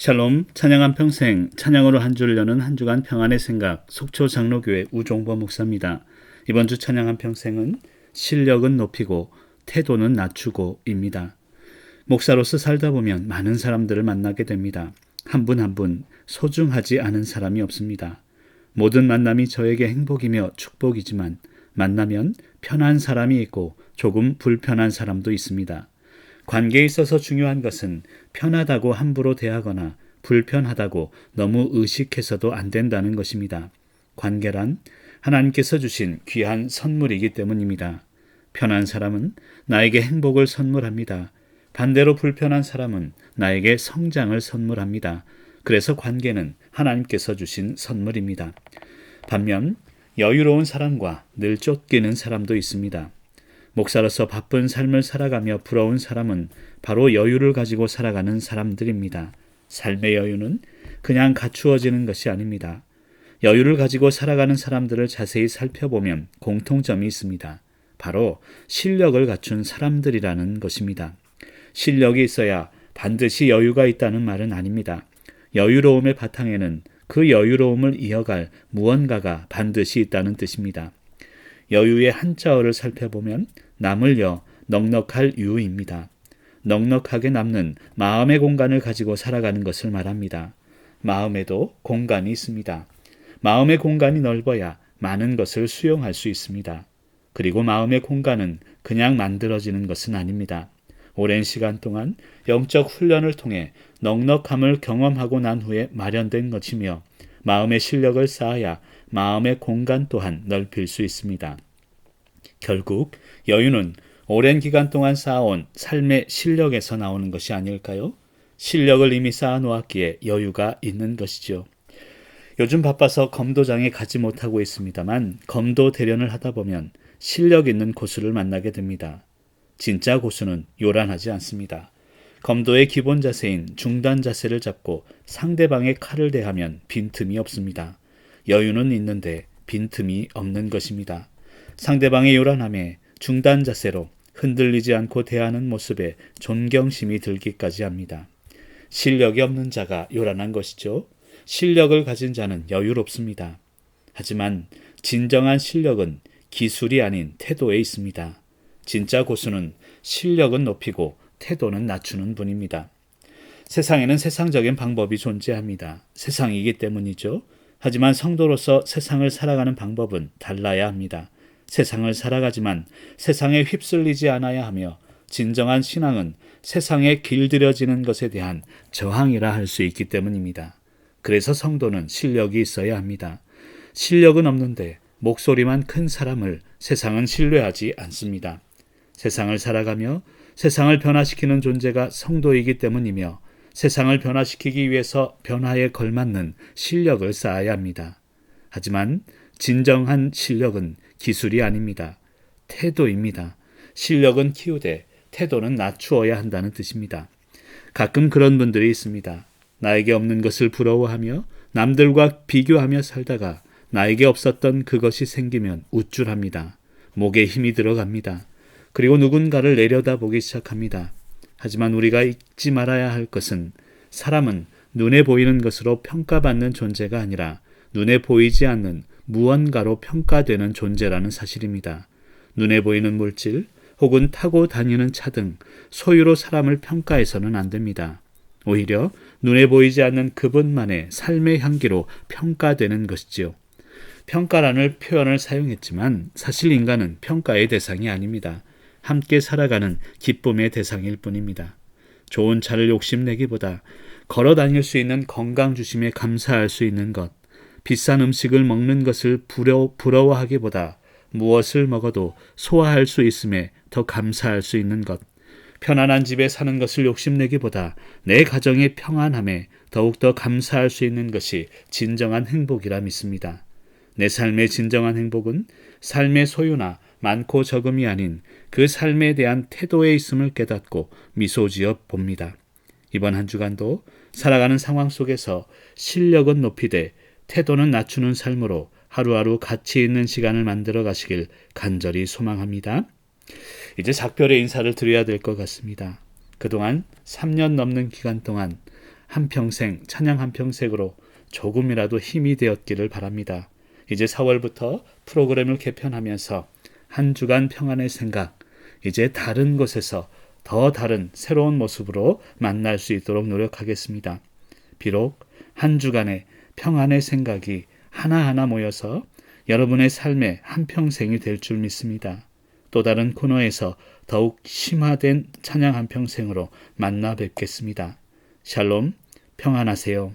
샬롬, 찬양한 평생, 찬양으로 한 주를 여는 한 주간 평안의 생각, 속초 장로교회 우종보 목사입니다. 이번 주 찬양한 평생은 실력은 높이고 태도는 낮추고입니다. 목사로서 살다 보면 많은 사람들을 만나게 됩니다. 한 분 한 분 소중하지 않은 사람이 없습니다. 모든 만남이 저에게 행복이며 축복이지만 만나면 편한 사람이 있고 조금 불편한 사람도 있습니다. 관계에 있어서 중요한 것은 편하다고 함부로 대하거나 불편하다고 너무 의식해서도 안 된다는 것입니다. 관계란 하나님께서 주신 귀한 선물이기 때문입니다. 편한 사람은 나에게 행복을 선물합니다. 반대로 불편한 사람은 나에게 성장을 선물합니다. 그래서 관계는 하나님께서 주신 선물입니다. 반면 여유로운 사람과 늘 쫓기는 사람도 있습니다. 목사로서 바쁜 삶을 살아가며 부러운 사람은 바로 여유를 가지고 살아가는 사람들입니다. 삶의 여유는 그냥 갖추어지는 것이 아닙니다. 여유를 가지고 살아가는 사람들을 자세히 살펴보면 공통점이 있습니다. 바로 실력을 갖춘 사람들이라는 것입니다. 실력이 있어야 반드시 여유가 있다는 말은 아닙니다. 여유로움의 바탕에는 그 여유로움을 이어갈 무언가가 반드시 있다는 뜻입니다. 여유의 한자어를 살펴보면 남을여 넉넉할 유입니다. 넉넉하게 남는 마음의 공간을 가지고 살아가는 것을 말합니다. 마음에도 공간이 있습니다. 마음의 공간이 넓어야 많은 것을 수용할 수 있습니다. 그리고 마음의 공간은 그냥 만들어지는 것은 아닙니다. 오랜 시간 동안 영적 훈련을 통해 넉넉함을 경험하고 난 후에 마련된 것이며 마음의 실력을 쌓아야 마음의 공간 또한 넓힐 수 있습니다. 결국 여유는 오랜 기간 동안 쌓아온 삶의 실력에서 나오는 것이 아닐까요? 실력을 이미 쌓아놓았기에 여유가 있는 것이죠. 요즘 바빠서 검도장에 가지 못하고 있습니다만 검도 대련을 하다 보면 실력 있는 고수를 만나게 됩니다. 진짜 고수는 요란하지 않습니다. 검도의 기본 자세인 중단 자세를 잡고 상대방의 칼을 대하면 빈틈이 없습니다. 여유는 있는데 빈틈이 없는 것입니다. 상대방의 요란함에 중단 자세로 흔들리지 않고 대하는 모습에 존경심이 들기까지 합니다. 실력이 없는 자가 요란한 것이죠. 실력을 가진 자는 여유롭습니다. 하지만 진정한 실력은 기술이 아닌 태도에 있습니다. 진짜 고수는 실력은 높이고 태도는 낮추는 분입니다. 세상에는 세상적인 방법이 존재합니다. 세상이기 때문이죠. 하지만 성도로서 세상을 살아가는 방법은 달라야 합니다. 세상을 살아가지만 세상에 휩쓸리지 않아야 하며 진정한 신앙은 세상에 길들여지는 것에 대한 저항이라 할 수 있기 때문입니다. 그래서 성도는 실력이 있어야 합니다. 실력은 없는데 목소리만 큰 사람을 세상은 신뢰하지 않습니다. 세상을 살아가며 세상을 변화시키는 존재가 성도이기 때문이며 세상을 변화시키기 위해서 변화에 걸맞는 실력을 쌓아야 합니다. 하지만 진정한 실력은 기술이 아닙니다. 태도입니다. 실력은 키우되 태도는 낮추어야 한다는 뜻입니다. 가끔 그런 분들이 있습니다. 나에게 없는 것을 부러워하며 남들과 비교하며 살다가 나에게 없었던 그것이 생기면 우쭐합니다. 목에 힘이 들어갑니다. 그리고 누군가를 내려다보기 시작합니다. 하지만 우리가 잊지 말아야 할 것은 사람은 눈에 보이는 것으로 평가받는 존재가 아니라 눈에 보이지 않는 무언가로 평가되는 존재라는 사실입니다. 눈에 보이는 물질 혹은 타고 다니는 차 등 소유로 사람을 평가해서는 안 됩니다. 오히려 눈에 보이지 않는 그분만의 삶의 향기로 평가되는 것이지요. 평가라는 표현을 사용했지만 사실 인간은 평가의 대상이 아닙니다. 함께 살아가는 기쁨의 대상일 뿐입니다. 좋은 차를 욕심내기보다 걸어 다닐 수 있는 건강 주심에 감사할 수 있는 것, 비싼 음식을 먹는 것을 부러워하기보다 무엇을 먹어도 소화할 수 있음에 더 감사할 수 있는 것, 편안한 집에 사는 것을 욕심내기보다 내 가정의 평안함에 더욱더 감사할 수 있는 것이 진정한 행복이라 믿습니다. 내 삶의 진정한 행복은 삶의 소유나 많고 적음이 아닌 그 삶에 대한 태도에 있음을 깨닫고 미소 지어 봅니다. 이번 한 주간도 살아가는 상황 속에서 실력은 높이되 태도는 낮추는 삶으로 하루하루 가치 있는 시간을 만들어 가시길 간절히 소망합니다. 이제 작별의 인사를 드려야 될 것 같습니다. 그동안 3년 넘는 기간 동안 한평생 찬양 한평생으로 조금이라도 힘이 되었기를 바랍니다. 이제 4월부터 프로그램을 개편하면서 한 주간 평안의 생각, 이제 다른 곳에서 더 다른 새로운 모습으로 만날 수 있도록 노력하겠습니다. 비록 한 주간의 평안의 생각이 하나하나 모여서 여러분의 삶의 한평생이 될 줄 믿습니다. 또 다른 코너에서 더욱 심화된 찬양 한평생으로 만나 뵙겠습니다. 샬롬, 평안하세요.